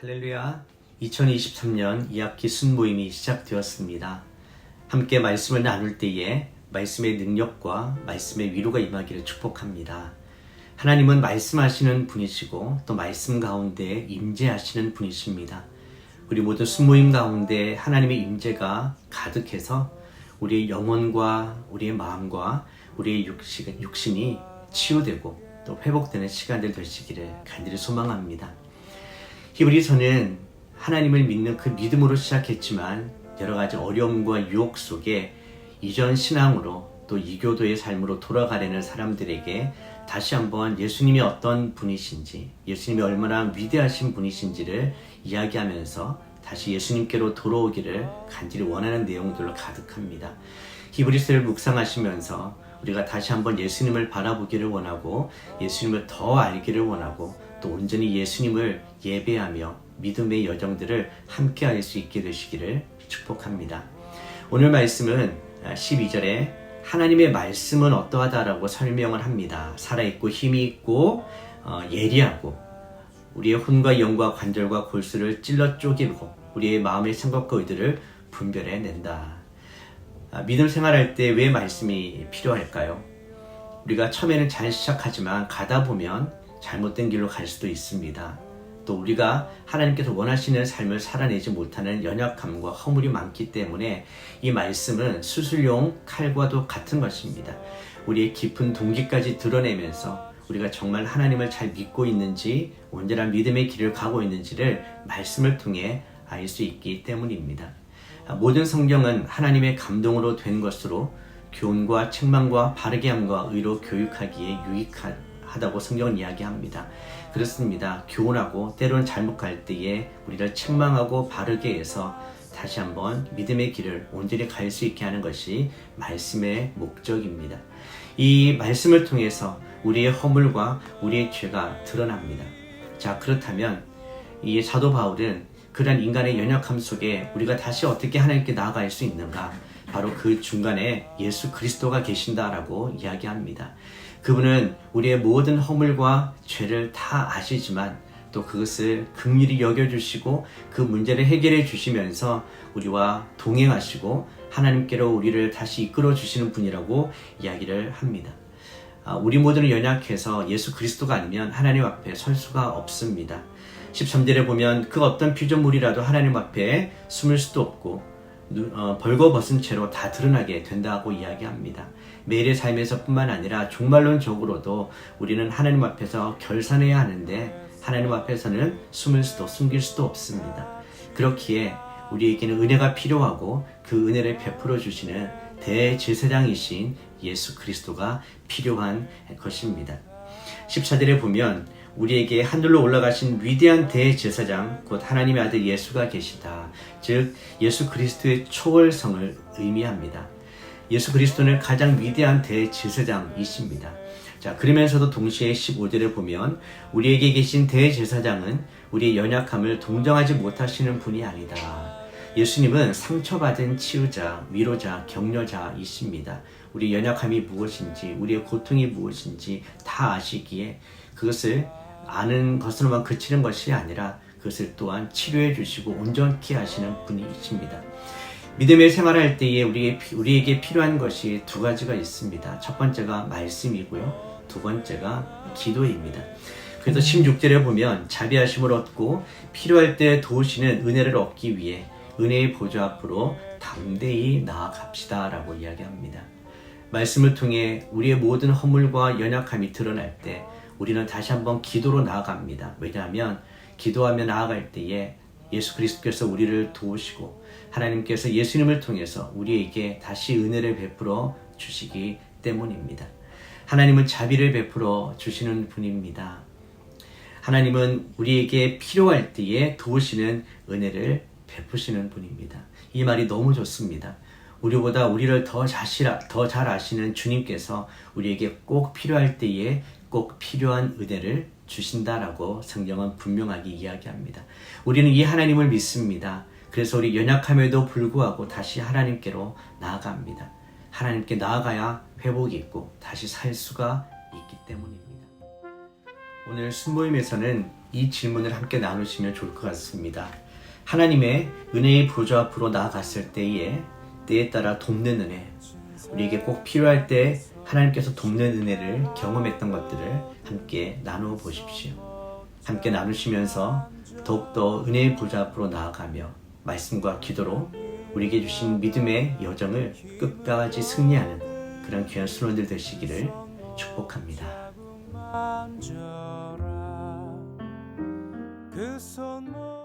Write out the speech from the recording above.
할렐루야. 2023년 2학기 순모임이 시작되었습니다. 함께 말씀을 나눌 때에 말씀의 능력과 말씀의 위로가 임하기를 축복합니다. 하나님은 말씀하시는 분이시고 또 말씀 가운데 임재하시는 분이십니다. 우리 모두 순모임 가운데 하나님의 임재가 가득해서 우리의 영혼과 우리의 마음과 우리의 육신이 치유되고 또 회복되는 시간들 되시기를 간절히 소망합니다. 히브리서는 하나님을 믿는 그 믿음으로 시작했지만 여러 가지 어려움과 유혹 속에 이전 신앙으로 또 이교도의 삶으로 돌아가려는 사람들에게 다시 한번 예수님이 어떤 분이신지, 예수님이 얼마나 위대하신 분이신지를 이야기하면서 다시 예수님께로 돌아오기를 간절히 원하는 내용들로 가득합니다. 히브리서를 묵상하시면서 우리가 다시 한번 예수님을 바라보기를 원하고 예수님을 더 알기를 원하고 또 온전히 예수님을 예배하며 믿음의 여정들을 함께 할 수 있게 되시기를 축복합니다. 오늘 말씀은 12절에 하나님의 말씀은 어떠하다라고 설명을 합니다. 살아있고 힘이 있고 예리하고 우리의 혼과 영과 관절과 골수를 찔러 쪼개고 우리의 마음의 생각과 의도를 분별해낸다. 믿음 생활할 때 왜 말씀이 필요할까요? 우리가 처음에는 잘 시작하지만 가다 보면 잘못된 길로 갈 수도 있습니다. 또 우리가 하나님께서 원하시는 삶을 살아내지 못하는 연약함과 허물이 많기 때문에 이 말씀은 수술용 칼과도 같은 것입니다. 우리의 깊은 동기까지 드러내면서 우리가 정말 하나님을 잘 믿고 있는지 온전한 믿음의 길을 가고 있는지를 말씀을 통해 알 수 있기 때문입니다. 모든 성경은 하나님의 감동으로 된 것으로 교훈과 책망과 바르게 함과 의로 교육하기에 유익하다고 성경은 이야기합니다. 그렇습니다. 교훈하고 때로는 잘못 갈 때에 우리를 책망하고 바르게 해서 다시 한번 믿음의 길을 온전히 갈 수 있게 하는 것이 말씀의 목적입니다. 이 말씀을 통해서 우리의 허물과 우리의 죄가 드러납니다. 자, 그렇다면 이 사도 바울은 그런 인간의 연약함 속에 우리가 다시 어떻게 하나님께 나아갈 수 있는가? 바로 그 중간에 예수 그리스도가 계신다라고 이야기합니다. 그분은 우리의 모든 허물과 죄를 다 아시지만 또 그것을 긍휼히 여겨주시고 그 문제를 해결해 주시면서 우리와 동행하시고 하나님께로 우리를 다시 이끌어 주시는 분이라고 이야기를 합니다. 우리 모두는 연약해서 예수 그리스도가 아니면 하나님 앞에 설 수가 없습니다. 13절에 보면 그 어떤 피조물이라도 하나님 앞에 숨을 수도 없고 벌거벗은 채로 다 드러나게 된다고 이야기합니다. 매일의 삶에서 뿐만 아니라 종말론적으로도 우리는 하나님 앞에서 결산해야 하는데 하나님 앞에서는 숨길 수도 없습니다. 그렇기에 우리에게는 은혜가 필요하고 그 은혜를 베풀어 주시는 대제사장이신 예수 그리스도가 필요한 것입니다. 14절에 보면 우리에게 하늘로 올라가신 위대한 대제사장 곧 하나님의 아들 예수가 계시다. 즉 예수 그리스도의 초월성을 의미합니다. 예수 그리스도는 가장 위대한 대제사장이십니다. 자, 그러면서도 동시에 15절에 보면 우리에게 계신 대제사장은 우리의 연약함을 동정하지 못하시는 분이 아니다. 예수님은 상처받은 치유자, 위로자, 격려자이십니다. 우리의 연약함이 무엇인지, 우리의 고통이 무엇인지 다 아시기에 그것을 아는 것으로만 그치는 것이 아니라 그것을 또한 치료해 주시고 온전케 하시는 분이십니다. 믿음의 생활할 때에 우리에게 필요한 것이 두 가지가 있습니다. 첫 번째가 말씀이고요. 두 번째가 기도입니다. 그래서 16절에 보면 자비하심을 얻고 필요할 때 도우시는 은혜를 얻기 위해 은혜의 보좌 앞으로 담대히 나아갑시다 라고 이야기합니다. 말씀을 통해 우리의 모든 허물과 연약함이 드러날 때 우리는 다시 한번 기도로 나아갑니다. 왜냐하면 기도하며 나아갈 때에 예수 그리스도께서 우리를 도우시고 하나님께서 예수님을 통해서 우리에게 다시 은혜를 베풀어 주시기 때문입니다. 하나님은 자비를 베풀어 주시는 분입니다. 하나님은 우리에게 필요할 때에 도우시는 은혜를 베푸시는 분입니다. 이 말이 너무 좋습니다. 우리보다 우리를 더 잘 아시는 주님께서 우리에게 꼭 필요할 때에 꼭 필요한 은혜를 주신다라고 성경은 분명하게 이야기합니다. 우리는 이 하나님을 믿습니다. 그래서 우리 연약함에도 불구하고 다시 하나님께로 나아갑니다. 하나님께 나아가야 회복이 있고 다시 살 수가 있기 때문입니다. 오늘 순모임에서는 이 질문을 함께 나누시면 좋을 것 같습니다. 하나님의 은혜의 보좌 앞으로 나아갔을 때에 따라 돕는 은혜, 우리에게 꼭 필요할 때 하나님께서 돕는 은혜를 경험했던 것들을 함께 나누어 보십시오. 함께 나누시면서 더욱더 은혜의 보좌 앞으로 나아가며 말씀과 기도로 우리에게 주신 믿음의 여정을 끝까지 승리하는 그런 귀한 순원들 되시기를 축복합니다. 그 손